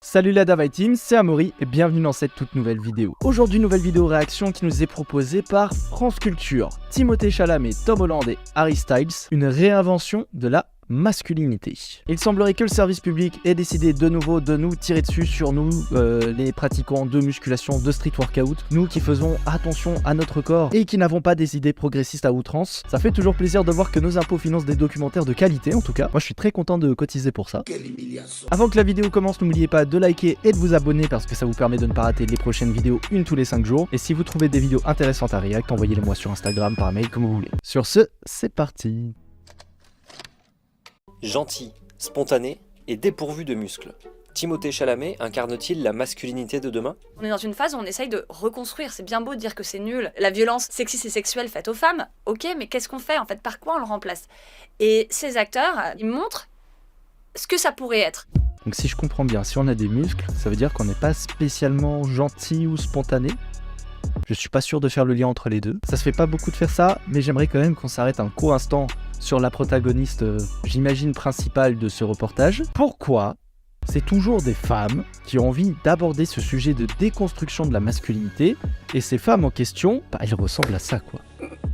Salut la Davai Team, c'est Amaury et bienvenue dans cette toute nouvelle vidéo. Aujourd'hui, nouvelle vidéo réaction qui nous est proposée par France Culture. Timothée Chalamet, Tom Holland et Harry Styles, une réinvention de la masculinité. Il semblerait que le service public ait décidé de nouveau de nous tirer dessus sur nous, les pratiquants de musculation, de street workout, nous qui faisons attention à notre corps et qui n'avons pas des idées progressistes à outrance. Ça fait toujours plaisir de voir que nos impôts financent des documentaires de qualité, en tout cas. Moi je suis très content de cotiser pour ça. Avant que la vidéo commence, n'oubliez pas de liker et de vous abonner parce que ça vous permet de ne pas rater les prochaines vidéos une tous les 5 jours. Et si vous trouvez des vidéos intéressantes à react, envoyez-les moi sur Instagram, par mail, comme vous voulez. Sur ce, c'est parti. Gentil, spontané et dépourvu de muscles. Timothée Chalamet incarne-t-il la masculinité de demain? On est dans une phase où on essaye de reconstruire, c'est bien beau de dire que c'est nul. La violence sexiste et sexuelle faite aux femmes, ok, mais qu'est-ce qu'on fait en fait? Par quoi on le remplace? Et ces acteurs, ils montrent ce que ça pourrait être. Donc si je comprends bien, si on a des muscles, ça veut dire qu'on n'est pas spécialement gentil ou spontané. Je suis pas sûr de faire le lien entre les deux. Ça se fait pas beaucoup de faire ça, mais j'aimerais quand même qu'on s'arrête un court instant sur la protagoniste, j'imagine, principale de ce reportage. Pourquoi c'est toujours des femmes qui ont envie d'aborder ce sujet de déconstruction de la masculinité, et ces femmes en question, bah, elles ressemblent à ça, quoi.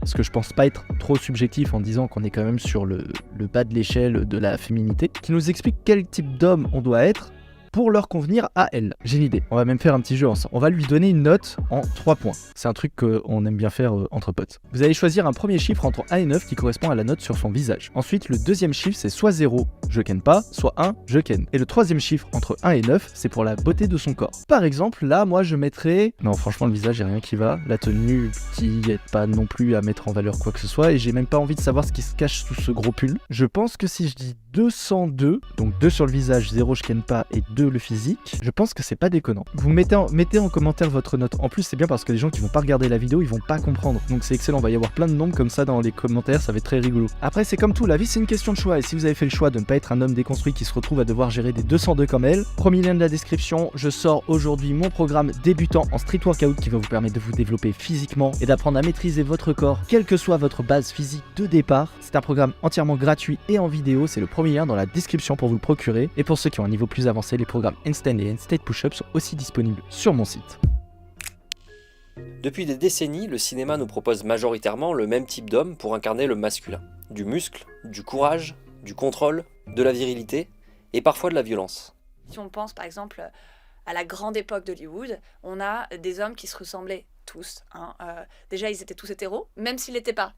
Parce que je pense pas être trop subjectif en disant qu'on est quand même sur le bas de l'échelle de la féminité, qui nous explique quel type d'homme on doit être pour leur convenir à elle. J'ai une idée, on va même faire un petit jeu ensemble. On va lui donner une note en 3 points. C'est un truc qu'on aime bien faire entre potes. Vous allez choisir un premier chiffre entre 1 et 9 qui correspond à la note sur son visage. Ensuite, le deuxième chiffre, c'est soit 0, je ken pas, soit 1, je ken. Et le troisième chiffre entre 1 et 9, c'est pour la beauté de son corps. Par exemple, là, moi, je mettrais... Non, franchement, le visage, il n'y a rien qui va. La tenue qui est pas non plus à mettre en valeur quoi que ce soit. Et j'ai même pas envie de savoir ce qui se cache sous ce gros pull. Je pense que si je dis 202, donc 2 sur le visage, 0 je ken pas et 2 le physique, je pense que c'est pas déconnant. Vous mettez en commentaire votre note. En plus, c'est bien parce que les gens qui vont pas regarder la vidéo, ils vont pas comprendre. Donc c'est excellent, il va y avoir plein de nombres comme ça dans les commentaires, ça va être très rigolo. Après, c'est comme tout, la vie c'est une question de choix. Et si vous avez fait le choix de ne pas être un homme déconstruit qui se retrouve à devoir gérer des 202 comme elle, premier lien de la description, je sors aujourd'hui mon programme débutant en street workout qui va vous permettre de vous développer physiquement et d'apprendre à maîtriser votre corps, quelle que soit votre base physique de départ. C'est un programme entièrement gratuit et en vidéo, c'est le premier lien dans la description pour vous le procurer. Et pour ceux qui ont un niveau plus avancé, les programmes Handstand et Handstand Push-Up sont aussi disponibles sur mon site. Depuis des décennies, le cinéma nous propose majoritairement le même type d'homme pour incarner le masculin. Du muscle, du courage, du contrôle, de la virilité et parfois de la violence. Si on pense par exemple à la grande époque d'Hollywood, on a des hommes qui se ressemblaient tous. Déjà, ils étaient tous hétéros, même s'ils n'étaient pas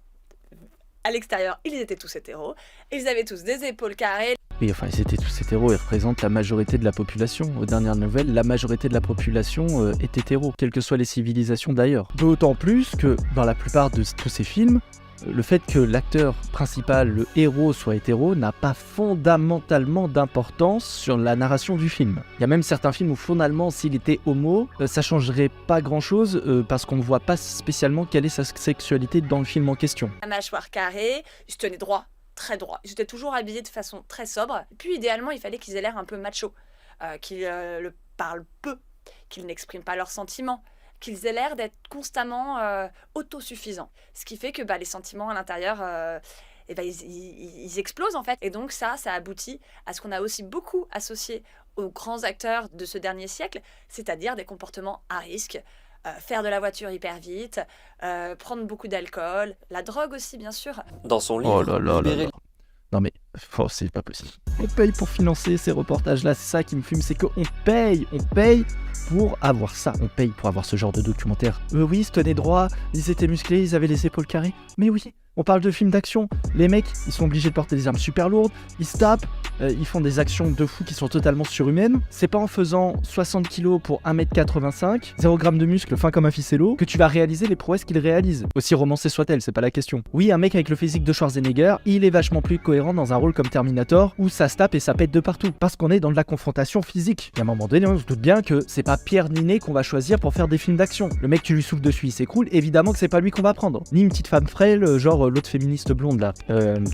à l'extérieur, ils étaient tous hétéros. Ils avaient tous des épaules carrées. Oui, enfin, ils étaient tous hétéros, ils représentent la majorité de la population. Aux dernières nouvelles, la majorité de la population est hétéro, quelles que soient les civilisations d'ailleurs. D'autant plus que, dans la plupart de tous ces films, le fait que l'acteur principal, le héros, soit hétéro n'a pas fondamentalement d'importance sur la narration du film. Il y a même certains films où fondamentalement, s'il était homo, ça changerait pas grand chose parce qu'on ne voit pas spécialement quelle est sa sexualité dans le film en question. La mâchoire carrée, ils se tenaient droit, très droit. Ils étaient toujours habillés de façon très sobre. Et puis idéalement, il fallait qu'ils aient l'air un peu macho, qu'ils le parlent peu, qu'ils n'expriment pas leurs sentiments, qu'ils aient l'air d'être constamment autosuffisants. Ce qui fait que les sentiments à l'intérieur, ils explosent en fait. Et donc ça aboutit à ce qu'on a aussi beaucoup associé aux grands acteurs de ce dernier siècle, c'est-à-dire des comportements à risque, faire de la voiture hyper vite, prendre beaucoup d'alcool, la drogue aussi bien sûr. Dans son livre, Libérer... Non mais, c'est pas possible. On paye pour financer ces reportages-là, c'est ça qui me fume, c'est qu'on paye pour avoir ça. On paye pour avoir ce genre de documentaire. Oui, ils se tenaient droit, ils étaient musclés, ils avaient les épaules carrées. Mais oui, on parle de films d'action. Les mecs, ils sont obligés de porter des armes super lourdes, ils se tapent, ils font des actions de fou qui sont totalement surhumaines. C'est pas en faisant 60 kg pour 1m85, 0 g de muscle fin comme un ficello, que tu vas réaliser les prouesses qu'il réalise. Aussi romancée soit-elle, c'est pas la question. Oui, un mec avec le physique de Schwarzenegger, il est vachement plus cohérent dans un rôle comme Terminator, où ça se tape et ça pète de partout. Parce qu'on est dans de la confrontation physique. Et à un moment donné, on se doute bien que c'est pas Pierre Ninet qu'on va choisir pour faire des films d'action. Le mec, tu lui souffles dessus, il s'écroule, évidemment que c'est pas lui qu'on va prendre. Ni une petite femme frêle, genre pour l'autre féministe blonde là.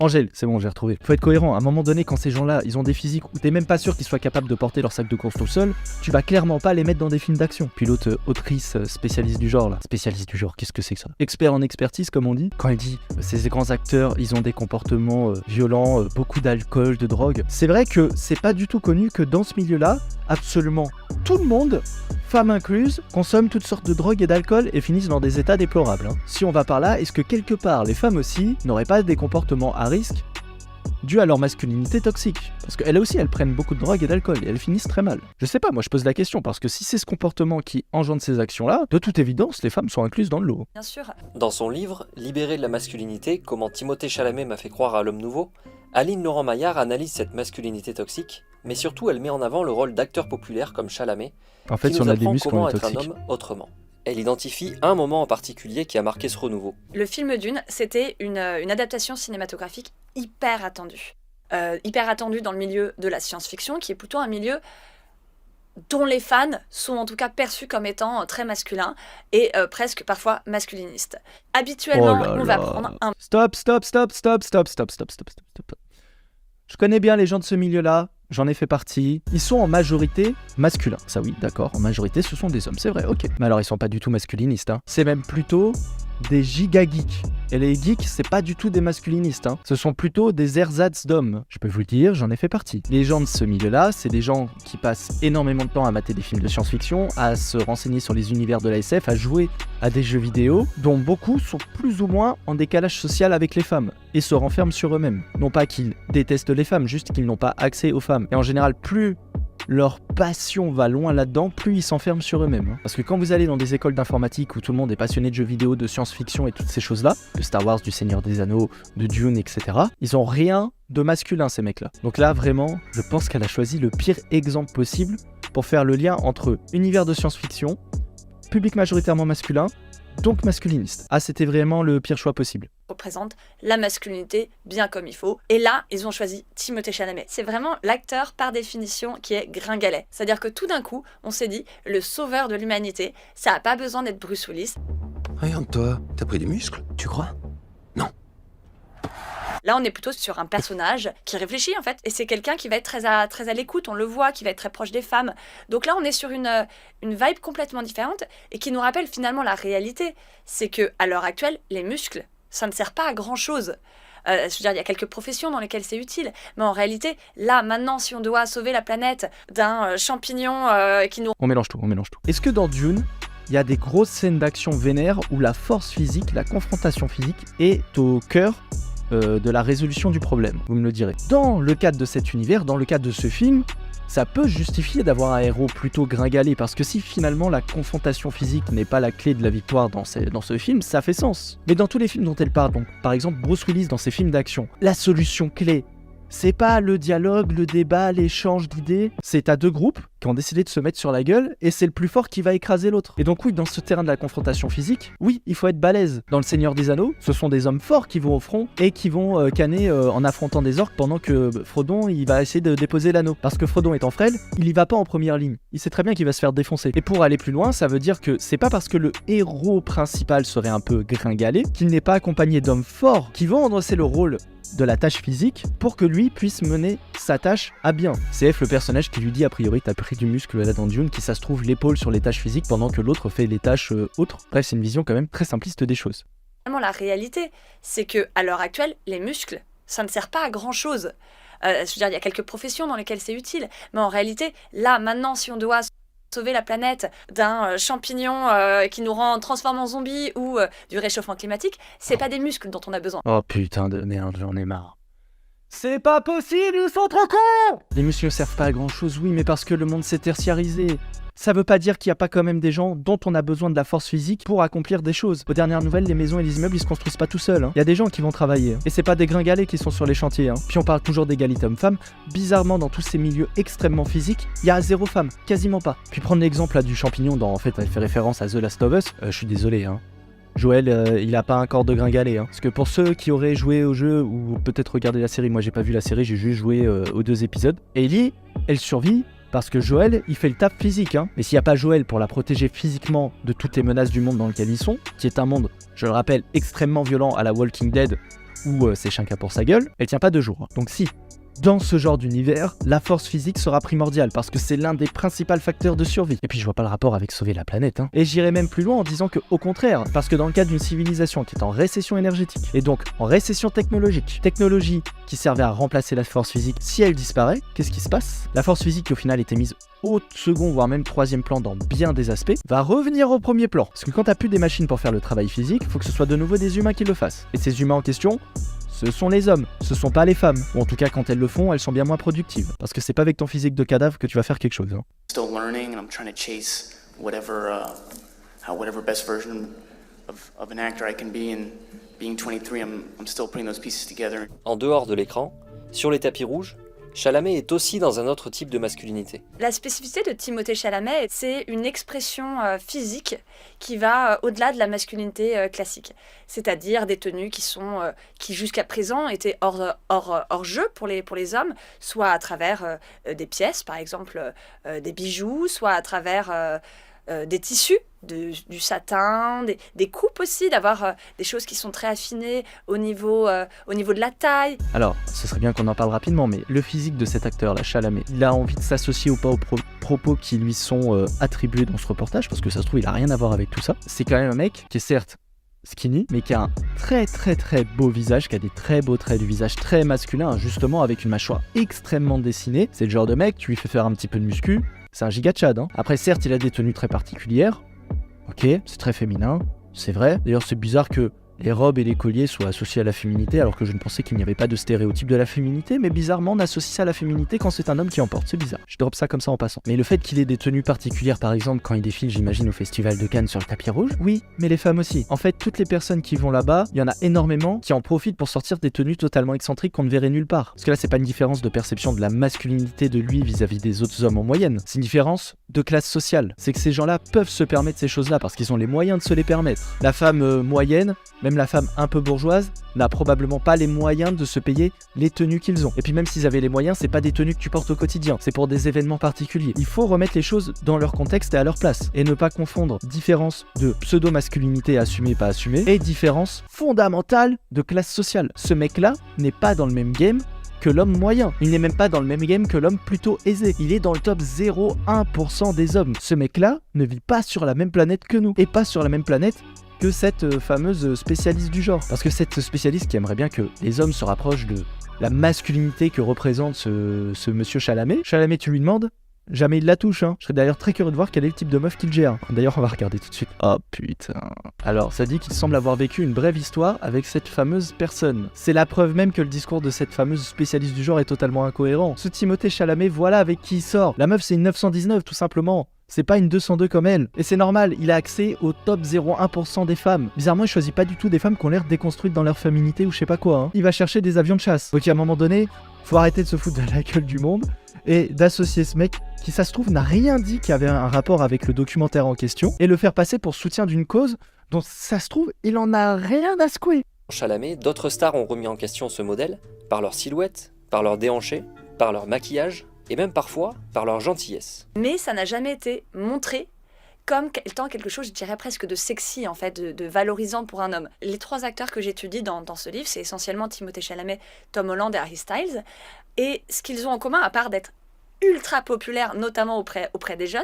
Angèle, c'est bon, j'ai retrouvé. Faut être cohérent. À un moment donné, quand ces gens-là, ils ont des physiques où t'es même pas sûr qu'ils soient capables de porter leur sac de course tout seul, tu vas clairement pas les mettre dans des films d'action. Puis l'autre autrice spécialiste du genre là. Spécialiste du genre, qu'est-ce que c'est que ça? Expert en expertise, comme on dit. Quand elle dit ces grands acteurs, ils ont des comportements violents, beaucoup d'alcool, de drogue. C'est vrai que c'est pas du tout connu que dans ce milieu-là, absolument tout le monde, femmes incluses, consomment toutes sortes de drogues et d'alcool et finissent dans des états déplorables. Si on va par là, est-ce que quelque part les femmes aussi n'auraient pas des comportements à risque dus à leur masculinité toxique? Parce qu'elles aussi, elles prennent beaucoup de drogue et d'alcool et elles finissent très mal. Je sais pas, moi je pose la question, parce que si c'est ce comportement qui engendre ces actions-là, de toute évidence, les femmes sont incluses dans le lot. Bien sûr. Dans son livre « Libéré de la masculinité, comment Timothée Chalamet m'a fait croire à l'homme nouveau », Aline Laurent-Maillard analyse cette masculinité toxique, mais surtout elle met en avant le rôle d'acteurs populaires comme Chalamet, En fait, qui si on nous a des apprend muscles, comment on est être un toxique. homme autrement. Elle identifie un moment en particulier qui a marqué ce renouveau. Le film Dune, c'était une adaptation cinématographique hyper attendue. Hyper attendue dans le milieu de la science-fiction, qui est plutôt un milieu dont les fans sont en tout cas perçus comme étant très masculins et presque parfois masculinistes. Habituellement, on va prendre un... Stop. Je connais bien les gens de ce milieu-là, j'en ai fait partie. Ils sont en majorité masculins. Ça oui, d'accord, en majorité ce sont des hommes, c'est vrai, ok. Mais alors ils sont pas du tout masculinistes, hein. C'est même plutôt des giga geeks. Et les geeks, c'est pas du tout des masculinistes, hein. Ce sont plutôt des ersatz d'hommes. Je peux vous le dire, j'en ai fait partie. Les gens de ce milieu-là, c'est des gens qui passent énormément de temps à mater des films de science-fiction, à se renseigner sur les univers de la SF, à jouer à des jeux vidéo, dont beaucoup sont plus ou moins en décalage social avec les femmes, et se renferment sur eux-mêmes. Non pas qu'ils détestent les femmes, juste qu'ils n'ont pas accès aux femmes. Et en général, plus leur passion va loin là-dedans, plus ils s'enferment sur eux-mêmes. Parce que quand vous allez dans des écoles d'informatique où tout le monde est passionné de jeux vidéo, de science-fiction et toutes ces choses-là, de Star Wars, du Seigneur des Anneaux, de Dune, etc., ils ont rien de masculin, ces mecs-là. Donc là, vraiment, je pense qu'elle a choisi le pire exemple possible pour faire le lien entre univers de science-fiction, public majoritairement masculin, donc masculiniste. Ah, c'était vraiment le pire choix possible. Représente la masculinité bien comme il faut. Et là, ils ont choisi Timothée Chalamet. C'est vraiment l'acteur par définition qui est gringalet. C'est-à-dire que tout d'un coup, on s'est dit, le sauveur de l'humanité, ça n'a pas besoin d'être Bruce Willis. Regarde-toi, t'as pris des muscles, tu crois? Là, on est plutôt sur un personnage qui réfléchit en fait, et c'est quelqu'un qui va être très à l'écoute, on le voit, qui va être très proche des femmes. Donc là, on est sur une vibe complètement différente et qui nous rappelle finalement la réalité. C'est que à l'heure actuelle, les muscles, ça ne sert pas à grand chose. Je veux dire, il y a quelques professions dans lesquelles c'est utile, mais en réalité, là, maintenant, si on doit sauver la planète d'un champignon qui nous... On mélange tout. Est-ce que dans Dune, il y a des grosses scènes d'action vénère où la force physique, la confrontation physique est au cœur de la résolution du problème? Vous me le direz. Dans le cadre de cet univers, dans le cadre de ce film, ça peut justifier d'avoir un héros plutôt gringalé, parce que si finalement la confrontation physique n'est pas la clé de la victoire dans ce film, ça fait sens. Mais dans tous les films dont elle parle, donc par exemple Bruce Willis dans ses films d'action, la solution clé, c'est pas le dialogue, le débat, l'échange d'idées, c'est à deux groupes qui ont décidé de se mettre sur la gueule et c'est le plus fort qui va écraser l'autre. Et donc oui, dans ce terrain de la confrontation physique, oui, il faut être balèze. Dans le Seigneur des Anneaux, ce sont des hommes forts qui vont au front et qui vont canner en affrontant des orques pendant que Frodon, il va essayer de déposer l'anneau. Parce que Frodon étant frêle, il y va pas en première ligne. Il sait très bien qu'il va se faire défoncer. Et pour aller plus loin, ça veut dire que c'est pas parce que le héros principal serait un peu gringalé qu'il n'est pas accompagné d'hommes forts qui vont endosser le rôle de la tâche physique pour que lui puisse mener sa tâche à bien. C'est F le personnage qui lui dit a priori t'as pris du muscle là dans Dune, qui ça se trouve l'épaule sur les tâches physiques pendant que l'autre fait les tâches autres. Bref, c'est une vision quand même très simpliste des choses. La réalité, c'est que à l'heure actuelle, les muscles, ça ne sert pas à grand chose. Je veux dire, il y a quelques professions dans lesquelles c'est utile, mais en réalité, là, maintenant, si on doit sauver la planète d'un champignon qui nous transforme en zombies ou du réchauffement climatique, c'est pas des muscles dont on a besoin. Oh putain de merde, j'en ai marre. C'est pas possible, ils sont trop cons! Les muscles ne servent pas à grand chose, oui, mais parce que le monde s'est tertiarisé. Ça veut pas dire qu'il n'y a pas quand même des gens dont on a besoin de la force physique pour accomplir des choses. Aux dernières nouvelles, les maisons et les immeubles, ils se construisent pas tout seuls. Il y a des gens qui vont travailler. Et c'est pas des gringalés qui sont sur les chantiers. Puis on parle toujours d'égalité homme-femme. Bizarrement, dans tous ces milieux extrêmement physiques, il y a zéro femme. Quasiment pas. Puis prendre l'exemple là du champignon, en fait, elle fait référence à The Last of Us. Je suis désolé, Joël, il a pas un corps de gringalet. Parce que pour ceux qui auraient joué au jeu ou peut-être regardé la série, moi j'ai pas vu la série, j'ai juste joué aux 2 épisodes. Ellie, elle survit Parce que Joël, il fait le taf physique, hein. Mais s'il n'y a pas Joël pour la protéger physiquement de toutes les menaces du monde dans lequel ils sont, qui est un monde, je le rappelle, extrêmement violent à la Walking Dead, où c'est chacun pour sa gueule, elle tient pas 2 jours. Donc si, dans ce genre d'univers, la force physique sera primordiale parce que c'est l'un des principaux facteurs de survie. Et puis je vois pas le rapport avec sauver la planète, hein. Et j'irai même plus loin en disant que au contraire, parce que dans le cas d'une civilisation qui est en récession énergétique et donc en récession technologique, technologie qui servait à remplacer la force physique, si elle disparaît, qu'est-ce qui se passe? La force physique qui au final était mise au second voire même 3e plan dans bien des aspects, va revenir au 1er plan. Parce que quand t'as plus des machines pour faire le travail physique, faut que ce soit de nouveau des humains qui le fassent. Et ces humains en question, ce sont les hommes, ce sont pas les femmes. Ou en tout cas, quand elles le font, elles sont bien moins productives. Parce que c'est pas avec ton physique de cadavre que tu vas faire quelque chose, hein. Still learning, and I'm trying to chase whatever best version of an actor I can be. And being 23, I'm still putting those pieces together. En dehors de l'écran, sur les tapis rouges, Chalamet est aussi dans un autre type de masculinité. La spécificité de Timothée Chalamet, c'est une expression physique qui va au-delà de la masculinité classique. C'est-à-dire des tenues qui jusqu'à présent étaient hors jeu pour les hommes, soit à travers des pièces, par exemple des bijoux, soit à travers des tissus, du satin, des coupes aussi, d'avoir des choses qui sont très affinées au niveau de la taille. Alors, ce serait bien qu'on en parle rapidement, mais le physique de cet acteur, là, Chalamet, il a envie de s'associer ou pas aux propos qui lui sont attribués dans ce reportage, parce que ça se trouve, il a rien à voir avec tout ça. C'est quand même un mec qui est certes skinny, mais qui a un très très très beau visage, qui a des très beaux traits du visage très masculin, justement avec une mâchoire extrêmement dessinée. C'est le genre de mec, tu lui fais faire un petit peu de muscu, c'est un giga tchad, hein. Après certes il a des tenues très particulières, ok, c'est très féminin, c'est vrai. D'ailleurs c'est bizarre que les robes et les colliers soient associés à la féminité, alors que je ne pensais qu'il n'y avait pas de stéréotype de la féminité, mais bizarrement on associe ça à la féminité quand c'est un homme qui en porte, c'est bizarre. Je drop ça comme ça en passant. Mais le fait qu'il ait des tenues particulières, par exemple quand il défile, j'imagine au festival de Cannes sur le tapis rouge, oui, mais les femmes aussi. En fait, toutes les personnes qui vont là-bas, il y en a énormément qui en profitent pour sortir des tenues totalement excentriques qu'on ne verrait nulle part. Parce que là, c'est pas une différence de perception de la masculinité de lui vis-à-vis des autres hommes en moyenne, c'est une différence de classe sociale. C'est que ces gens-là peuvent se permettre ces choses-là parce qu'ils ont les moyens de se les permettre. La femme moyenne, même la femme un peu bourgeoise, n'a probablement pas les moyens de se payer les tenues qu'ils ont. Et puis même s'ils avaient les moyens, c'est pas des tenues que tu portes au quotidien, c'est pour des événements particuliers. Il faut remettre les choses dans leur contexte et à leur place, et ne pas confondre différence de pseudo-masculinité assumée, pas assumée, et différence fondamentale de classe sociale. Ce mec-là n'est pas dans le même game que l'homme moyen. Il n'est même pas dans le même game que l'homme plutôt aisé. Il est dans le top 0,1% des hommes. Ce mec-là ne vit pas sur la même planète que nous, et pas sur la même planète que cette fameuse spécialiste du genre. Parce que cette spécialiste qui aimerait bien que les hommes se rapprochent de la masculinité que représente ce monsieur Chalamet. Chalamet, tu lui demandes, jamais il la touche, hein. Je serais d'ailleurs très curieux de voir quel est le type de meuf qu'il gère. D'ailleurs, on va regarder tout de suite. Oh putain. Alors, ça dit qu'il semble avoir vécu une brève histoire avec cette fameuse personne. C'est la preuve même que le discours de cette fameuse spécialiste du genre est totalement incohérent. Ce Timothée Chalamet, voilà avec qui il sort. La meuf, c'est une 919, tout simplement. C'est pas une 202 comme elle. Et c'est normal, il a accès au top 0,1% des femmes. Bizarrement, il choisit pas du tout des femmes qui ont l'air déconstruites dans leur féminité ou je sais pas quoi, hein. Il va chercher des avions de chasse. Donc à un moment donné, faut arrêter de se foutre de la gueule du monde et d'associer ce mec qui, ça se trouve, n'a rien dit qui avait un rapport avec le documentaire en question et le faire passer pour soutien d'une cause dont, ça se trouve, il en a rien à secouer. Chalamet, d'autres stars ont remis en question ce modèle par leur silhouette, par leur déhanché, par leur maquillage, et même parfois par leur gentillesse. Mais ça n'a jamais été montré comme étant quelque chose, je dirais presque de sexy, en fait, de valorisant pour un homme. Les 3 acteurs que j'étudie dans ce livre, c'est essentiellement Timothée Chalamet, Tom Holland et Harry Styles. Et ce qu'ils ont en commun, à part d'être ultra populaires, notamment auprès des jeunes,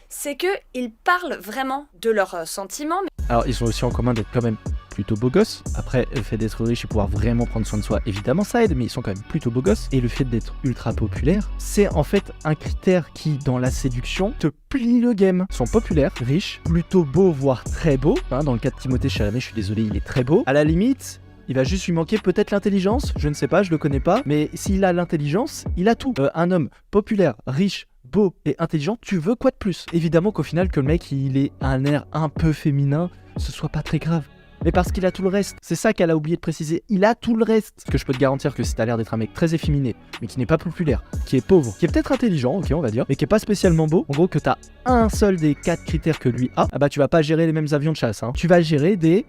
c'est qu'ils parlent vraiment de leurs sentiments. Alors, ils ont aussi en commun d'être quand même plutôt beaux gosses. Après, le fait d'être riche et pouvoir vraiment prendre soin de soi, évidemment ça aide, mais ils sont quand même plutôt beaux gosses. Et le fait d'être ultra populaire, c'est en fait un critère qui, dans la séduction, te plie le game. Ils sont populaires, riches, plutôt beaux, voire très beaux. Hein, dans le cas de Timothée Chalamet, je suis désolé, il est très beau. À la limite, il va juste lui manquer peut-être l'intelligence, je ne sais pas, je le connais pas, mais s'il a l'intelligence, il a tout. Un homme populaire, riche, beau et intelligent, tu veux quoi de plus? Évidemment qu'au final, que le mec il ait un air un peu féminin, ce soit pas très grave. Mais parce qu'il a tout le reste, c'est ça qu'elle a oublié de préciser, il a tout le reste. Parce que je peux te garantir que si t'as l'air d'être un mec très efféminé, mais qui n'est pas populaire, qui est pauvre, qui est peut-être intelligent, ok on va dire, mais qui est pas spécialement beau, en gros que t'as un seul des 4 critères que lui a, ah bah tu vas pas gérer les mêmes avions de chasse, hein. Tu vas gérer des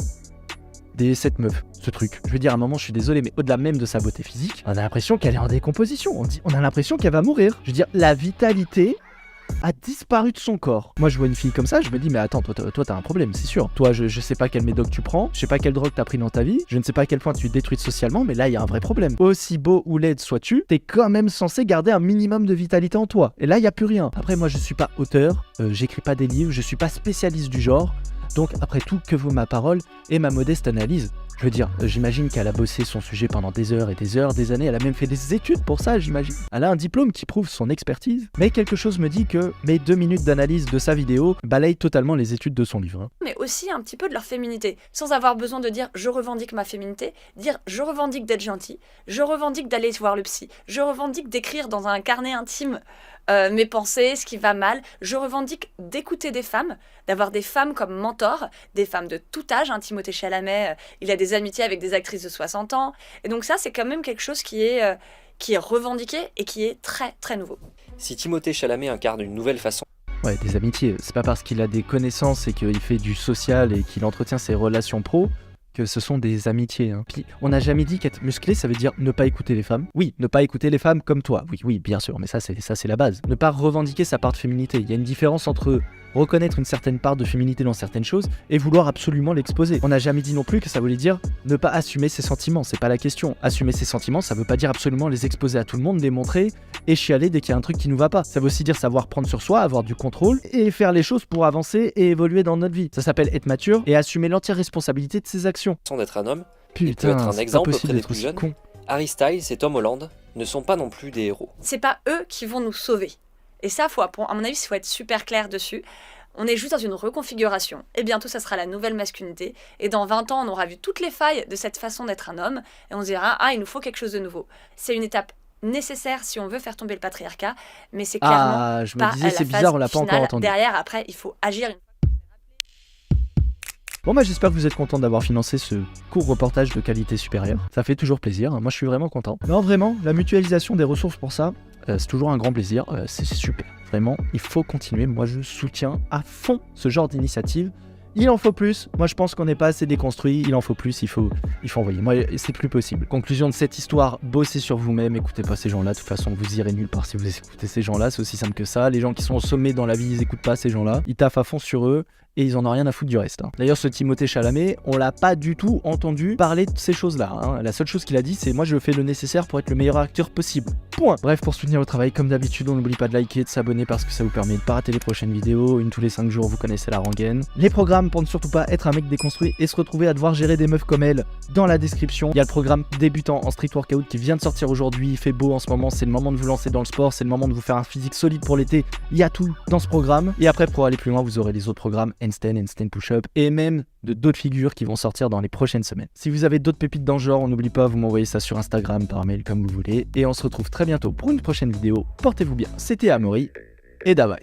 cette meuf, ce truc. Je veux dire, à un moment, je suis désolé, mais au-delà même de sa beauté physique, on a l'impression qu'elle est en décomposition. On a l'impression qu'elle va mourir. Je veux dire, la vitalité a disparu de son corps. Moi, je vois une fille comme ça, je me dis, mais attends, toi t'as un problème, c'est sûr. Toi, je sais pas quelle médoc tu prends, je sais pas quelle drogue t'as pris dans ta vie, je ne sais pas à quel point tu es détruite socialement, mais là, il y a un vrai problème. Aussi beau ou laide sois-tu, t'es quand même censé garder un minimum de vitalité en toi. Et là, il y a plus rien. Après, moi, je suis pas auteur, j'écris pas des livres, je suis pas spécialiste du genre. Donc, après tout, que vaut ma parole et ma modeste analyse? Je veux dire, j'imagine qu'elle a bossé son sujet pendant des heures, des années, elle a même fait des études pour ça, j'imagine. Elle a un diplôme qui prouve son expertise, mais quelque chose me dit que mes 2 minutes d'analyse de sa vidéo balayent totalement les études de son livre. Hein. Mais aussi un petit peu de leur féminité, sans avoir besoin de dire je revendique ma féminité, dire je revendique d'être gentil, je revendique d'aller voir le psy, je revendique d'écrire dans un carnet intime mes pensées, ce qui va mal, je revendique d'écouter des femmes, d'avoir des femmes comme mentors, des femmes de tout âge, hein, Timothée Chalamet, il a des amitiés avec des actrices de 60 ans, et donc ça c'est quand même quelque chose qui est revendiqué et qui est très très nouveau. Si Timothée Chalamet incarne une nouvelle façon Ouais, des amitiés, c'est pas parce qu'il a des connaissances et qu'il fait du social et qu'il entretient ses relations pro que ce sont des amitiés. Hein. Puis, on n'a jamais dit qu'être musclé, ça veut dire ne pas écouter les femmes. Oui, ne pas écouter les femmes comme toi. Oui, bien sûr, mais ça c'est la base. Ne pas revendiquer sa part de féminité. Il y a une différence entre reconnaître une certaine part de féminité dans certaines choses et vouloir absolument l'exposer. On n'a jamais dit non plus que ça voulait dire ne pas assumer ses sentiments, c'est pas la question. Assumer ses sentiments, ça veut pas dire absolument les exposer à tout le monde, les montrer et chialer dès qu'il y a un truc qui nous va pas. Ça veut aussi dire savoir prendre sur soi, avoir du contrôle et faire les choses pour avancer et évoluer dans notre vie. Ça s'appelle être mature et assumer l'entière responsabilité de ses actions. d'être un homme, Putain, il peut être un c'est pas exemple possible auprès des d'être plus aussi jeunes. con. Harry Styles et Tom Holland ne sont pas non plus des héros. C'est pas eux qui vont nous sauver. Et ça, à mon avis, il faut être super clair dessus. On est juste dans une reconfiguration. Et bientôt, ça sera la nouvelle masculinité. Et dans 20 ans, on aura vu toutes les failles de cette façon d'être un homme. Et on se dira, il nous faut quelque chose de nouveau. C'est une étape nécessaire si on veut faire tomber le patriarcat. Mais c'est clairement je me pas disais, à c'est la bizarre, phase on l'a pas encore finale. entendu. Derrière, après, il faut agir. Bon bah j'espère que vous êtes content d'avoir financé ce court reportage de qualité supérieure. Ça fait toujours plaisir, moi je suis vraiment content. Non vraiment, la mutualisation des ressources pour ça, c'est toujours un grand plaisir, c'est super. Vraiment, il faut continuer, moi je soutiens à fond ce genre d'initiative. Il en faut plus, moi je pense qu'on n'est pas assez déconstruit, il en faut plus, il faut envoyer, moi c'est plus possible. Conclusion de cette histoire, bossez sur vous-même, écoutez pas ces gens-là, de toute façon vous irez nulle part si vous écoutez ces gens-là, c'est aussi simple que ça. Les gens qui sont au sommet dans la vie, ils écoutent pas ces gens-là, ils taffent à fond sur eux, et ils en ont rien à foutre du reste. Hein. D'ailleurs, ce Timothée Chalamet, on l'a pas du tout entendu parler de ces choses-là. Hein. La seule chose qu'il a dit, c'est moi je fais le nécessaire pour être le meilleur acteur possible. Point. Bref, pour soutenir le travail, comme d'habitude, on n'oublie pas de liker, de s'abonner parce que ça vous permet de pas rater les prochaines vidéos. Une tous les 5 jours, vous connaissez la rengaine. Les programmes pour ne surtout pas être un mec déconstruit et se retrouver à devoir gérer des meufs comme elle dans la description. Il y a le programme débutant en street workout qui vient de sortir aujourd'hui. Il fait beau en ce moment, c'est le moment de vous lancer dans le sport, c'est le moment de vous faire un physique solide pour l'été. Il y a tout dans ce programme. Et après, pour aller plus loin, vous aurez les autres programmes handstand push-up et même de d'autres figures qui vont sortir dans les prochaines semaines. Si vous avez d'autres pépites dans le genre, on n'oublie pas, vous m'envoyez ça sur Instagram, par mail, comme vous voulez. Et on se retrouve très bientôt pour une prochaine vidéo. Portez-vous bien, c'était Amaury et bye.